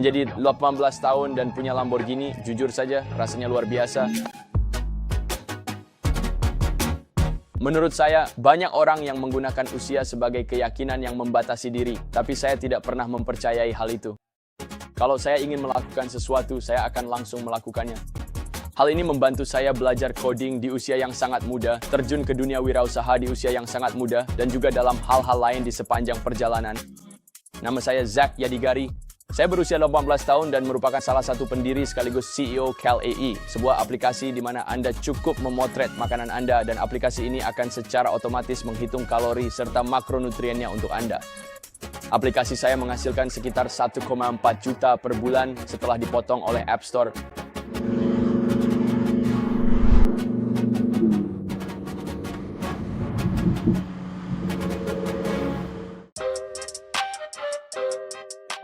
Menjadi 18 tahun dan punya Lamborghini, jujur saja rasanya luar biasa. Menurut saya, banyak orang yang menggunakan usia sebagai keyakinan yang membatasi diri, tapi saya tidak pernah mempercayai hal itu. Kalau saya ingin melakukan sesuatu, saya akan langsung melakukannya. Hal ini membantu saya belajar coding di usia yang sangat muda, terjun ke dunia wirausaha di usia yang sangat muda, dan juga dalam hal-hal lain di sepanjang perjalanan. Nama saya Zach Yadigari. Saya berusia 18 tahun dan merupakan salah satu pendiri sekaligus CEO CalAE, sebuah aplikasi di mana Anda cukup memotret makanan Anda dan aplikasi ini akan secara otomatis menghitung kalori serta makronutriennya untuk Anda. Aplikasi saya menghasilkan sekitar 1,4 juta per bulan setelah dipotong oleh App Store.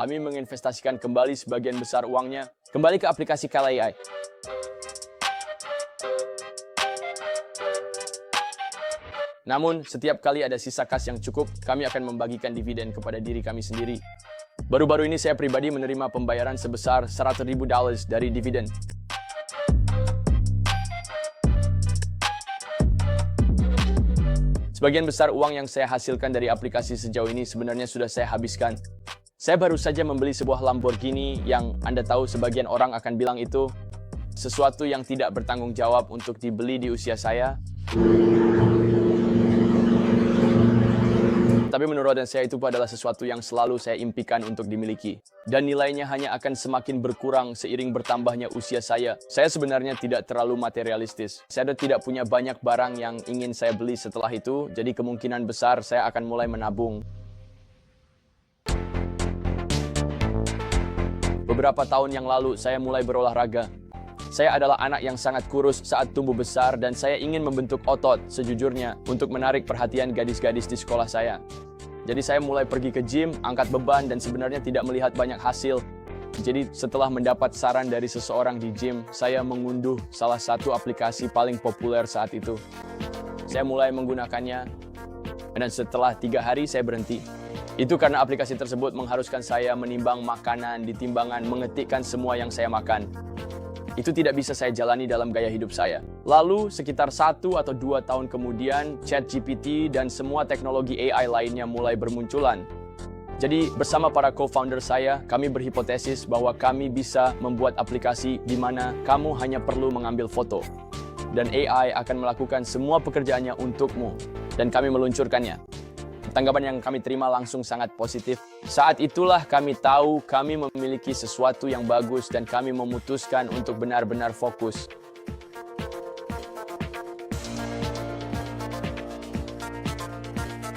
Kami menginvestasikan kembali sebagian besar uangnya kembali ke aplikasi CalAE. Namun, setiap kali ada sisa kas yang cukup, kami akan membagikan dividen kepada diri kami sendiri. Baru-baru ini saya pribadi menerima pembayaran sebesar $100,000 dari dividen. Sebagian besar uang yang saya hasilkan dari aplikasi sejauh ini sebenarnya sudah saya habiskan. Saya baru saja membeli sebuah Lamborghini yang Anda tahu sebagian orang akan bilang itu sesuatu yang tidak bertanggung jawab untuk dibeli di usia saya. Tapi menurut saya itu adalah sesuatu yang selalu saya impikan untuk dimiliki. Dan nilainya hanya akan semakin berkurang seiring bertambahnya usia saya. Saya sebenarnya tidak terlalu materialistis. Saya tidak punya banyak barang yang ingin saya beli setelah itu, jadi kemungkinan besar saya akan mulai menabung. Beberapa tahun yang lalu, saya mulai berolahraga. Saya adalah anak yang sangat kurus saat tumbuh besar dan saya ingin membentuk otot sejujurnya untuk menarik perhatian gadis-gadis di sekolah saya. Jadi saya mulai pergi ke gym, angkat beban dan sebenarnya tidak melihat banyak hasil. Jadi setelah mendapat saran dari seseorang di gym, saya mengunduh salah satu aplikasi paling populer saat itu. Saya mulai menggunakannya dan setelah 3 hari saya berhenti. Itu karena aplikasi tersebut mengharuskan saya menimbang makanan di timbangan, mengetikkan semua yang saya makan. Itu tidak bisa saya jalani dalam gaya hidup saya. Lalu, sekitar 1 atau 2 tahun kemudian, ChatGPT dan semua teknologi AI lainnya mulai bermunculan. Jadi, bersama para co-founder saya, kami berhipotesis bahwa kami bisa membuat aplikasi di mana kamu hanya perlu mengambil foto. Dan AI akan melakukan semua pekerjaannya untukmu. Dan kami meluncurkannya. Tanggapan yang kami terima langsung sangat positif. Saat itulah kami tahu kami memiliki sesuatu yang bagus dan kami memutuskan untuk benar-benar fokus.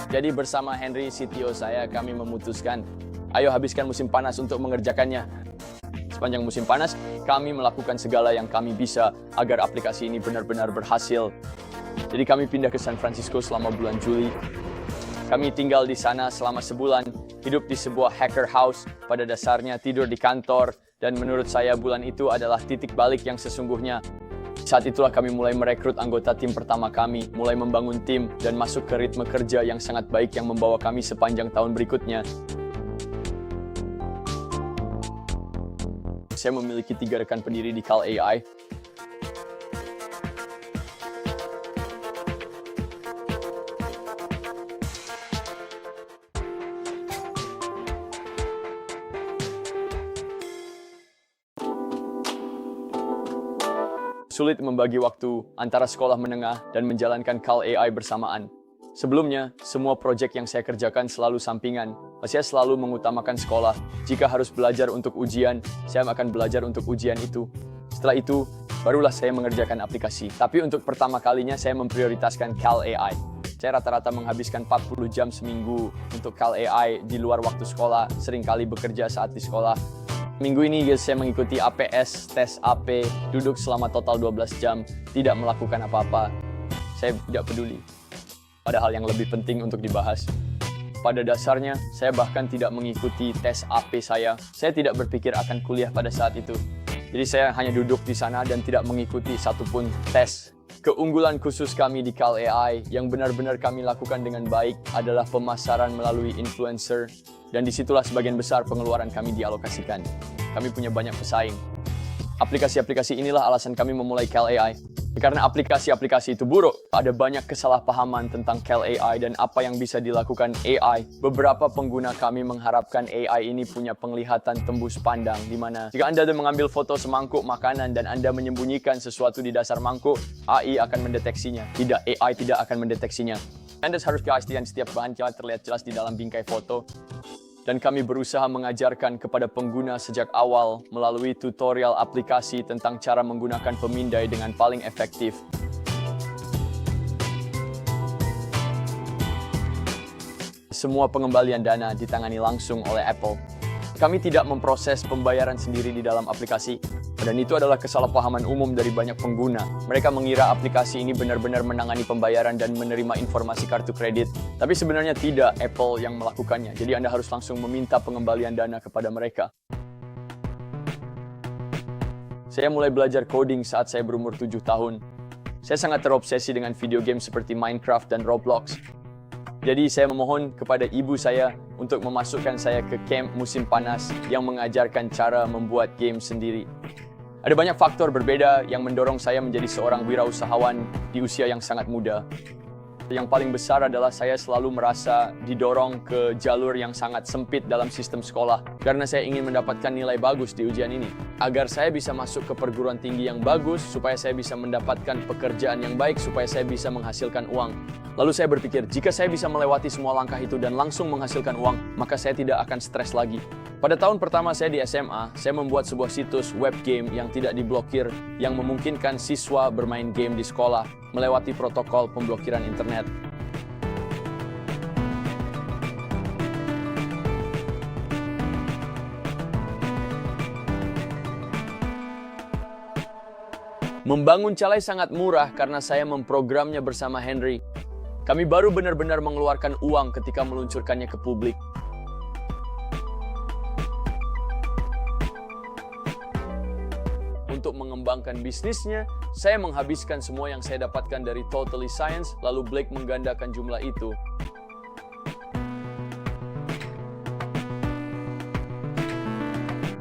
Jadi bersama Henry, CTO saya, kami memutuskan, ayo habiskan musim panas untuk mengerjakannya. Sepanjang musim panas, kami melakukan segala yang kami bisa agar aplikasi ini benar-benar berhasil. Jadi kami pindah ke San Francisco selama bulan Juli. Kami tinggal di sana selama sebulan, hidup di sebuah hacker house, pada dasarnya tidur di kantor, dan menurut saya bulan itu adalah titik balik yang sesungguhnya. Saat itulah kami mulai merekrut anggota tim pertama kami, mulai membangun tim, dan masuk ke ritme kerja yang sangat baik yang membawa kami sepanjang tahun berikutnya. Saya memiliki 3 rekan pendiri di CalAE. Sulit membagi waktu antara sekolah menengah dan menjalankan CalAE bersamaan. Sebelumnya, semua proyek yang saya kerjakan selalu sampingan. Saya selalu mengutamakan sekolah. Jika harus belajar untuk ujian, saya akan belajar untuk ujian itu. Setelah itu, barulah saya mengerjakan aplikasi. Tapi untuk pertama kalinya, saya memprioritaskan CalAE. Saya rata-rata menghabiskan 40 jam seminggu untuk CalAE di luar waktu sekolah, seringkali bekerja saat di sekolah. Minggu ini saya mengikuti APS, tes AP, duduk selama total 12 jam, tidak melakukan apa-apa. Saya tidak peduli. Ada hal yang lebih penting untuk dibahas. Pada dasarnya, saya bahkan tidak mengikuti tes AP saya. Saya tidak berpikir akan kuliah pada saat itu. Jadi saya hanya duduk di sana dan tidak mengikuti satupun tes. Keunggulan khusus kami di CalAE yang benar-benar kami lakukan dengan baik adalah pemasaran melalui influencer, dan disitulah sebagian besar pengeluaran kami dialokasikan. kami punya banyak pesaing. Aplikasi-aplikasi inilah alasan kami memulai Cal AI. Karena aplikasi-aplikasi itu buruk, ada banyak kesalahpahaman tentang Cal AI dan apa yang bisa dilakukan AI. Beberapa pengguna kami mengharapkan AI ini punya penglihatan tembus pandang, di mana jika Anda mengambil foto semangkuk makanan dan Anda menyembunyikan sesuatu di dasar mangkuk, AI akan mendeteksinya. Tidak, AI tidak akan mendeteksinya. Anda harus pastikan setiap bahan terlihat jelas di dalam bingkai foto. Dan kami berusaha mengajarkan kepada pengguna sejak awal melalui tutorial aplikasi tentang cara menggunakan pemindai dengan paling efektif. Semua pengembalian dana ditangani langsung oleh Apple. Kami tidak memproses pembayaran sendiri di dalam aplikasi. Dan itu adalah kesalahpahaman umum dari banyak pengguna. Mereka mengira aplikasi ini benar-benar menangani pembayaran dan menerima informasi kartu kredit. Tapi sebenarnya tidak Apple yang melakukannya. Jadi Anda harus langsung meminta pengembalian dana kepada mereka. Saya mulai belajar coding saat saya berumur 7 tahun. Saya sangat terobsesi dengan video game seperti Minecraft dan Roblox. Jadi saya memohon kepada ibu saya untuk memasukkan saya ke camp musim panas yang mengajarkan cara membuat game sendiri. Ada banyak faktor berbeda yang mendorong saya menjadi seorang wirausahawan di usia yang sangat muda. Yang paling besar adalah saya selalu merasa didorong ke jalur yang sangat sempit dalam sistem sekolah karena saya ingin mendapatkan nilai bagus di ujian ini. Agar saya bisa masuk ke perguruan tinggi yang bagus, supaya saya bisa mendapatkan pekerjaan yang baik, supaya saya bisa menghasilkan uang. Lalu saya berpikir, jika saya bisa melewati semua langkah itu dan langsung menghasilkan uang, maka saya tidak akan stres lagi. Pada tahun pertama saya di SMA, saya membuat sebuah situs web game yang tidak diblokir, yang memungkinkan siswa bermain game di sekolah melewati protokol pemblokiran internet. Membangun Calai sangat murah karena saya memprogramnya bersama Henry. Kami baru benar-benar mengeluarkan uang ketika meluncurkannya ke publik. Untuk mengembangkan bisnisnya, saya menghabiskan semua yang saya dapatkan dari Totally Science, lalu Blake menggandakan jumlah itu.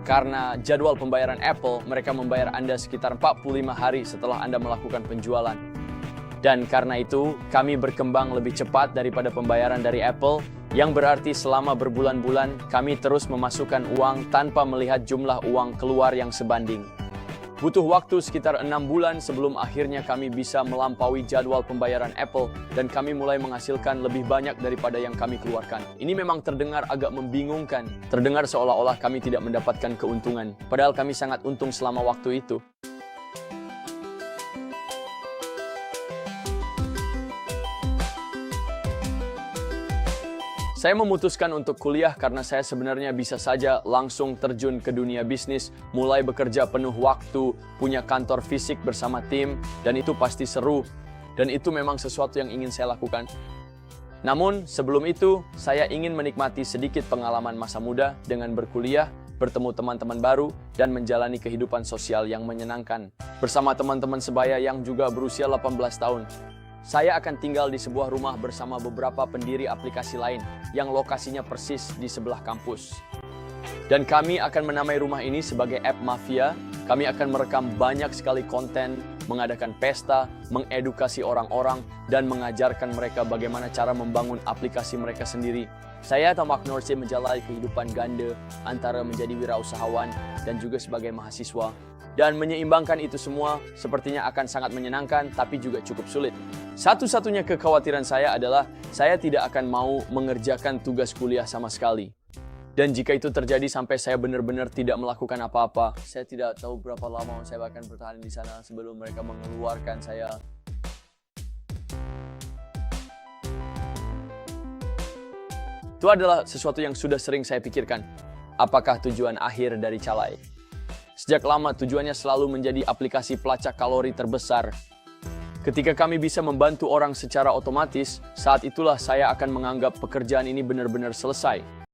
Karena jadwal pembayaran Apple, mereka membayar Anda sekitar 45 hari setelah Anda melakukan penjualan. Dan karena itu, kami berkembang lebih cepat daripada pembayaran dari Apple, yang berarti selama berbulan-bulan, kami terus memasukkan uang tanpa melihat jumlah uang keluar yang sebanding. Butuh waktu sekitar 6 bulan sebelum akhirnya kami bisa melampaui jadwal pembayaran Apple dan kami mulai menghasilkan lebih banyak daripada yang kami keluarkan. Ini memang terdengar agak membingungkan. Terdengar seolah-olah kami tidak mendapatkan keuntungan. Padahal kami sangat untung selama waktu itu. Saya memutuskan untuk kuliah karena saya sebenarnya bisa saja langsung terjun ke dunia bisnis, mulai bekerja penuh waktu, punya kantor fisik bersama tim, dan itu pasti seru. Dan itu memang sesuatu yang ingin saya lakukan. Namun, sebelum itu, saya ingin menikmati sedikit pengalaman masa muda dengan berkuliah, bertemu teman-teman baru, dan menjalani kehidupan sosial yang menyenangkan. Bersama teman-teman sebaya yang juga berusia 18 tahun. Saya akan tinggal di sebuah rumah bersama beberapa pendiri aplikasi lain yang lokasinya persis di sebelah kampus. Dan kami akan menamai rumah ini sebagai App Mafia. Kami akan merekam banyak sekali konten, mengadakan pesta, mengedukasi orang-orang, dan mengajarkan mereka bagaimana cara membangun aplikasi mereka sendiri. Saya Tamak Norse menjalani kehidupan ganda antara menjadi wirausahawan dan juga sebagai mahasiswa. Dan menyeimbangkan itu semua sepertinya akan sangat menyenangkan, tapi juga cukup sulit. Satu-satunya kekhawatiran saya adalah saya tidak akan mau mengerjakan tugas kuliah sama sekali. Dan jika itu terjadi sampai saya benar-benar tidak melakukan apa-apa, saya tidak tahu berapa lama saya akan bertahan di sana sebelum mereka mengeluarkan saya. Itu adalah sesuatu yang sudah sering saya pikirkan. Apakah tujuan akhir dari Calai? Sejak lama tujuannya selalu menjadi aplikasi pelacak kalori terbesar. Ketika kami bisa membantu orang secara otomatis, saat itulah saya akan menganggap pekerjaan ini benar-benar selesai.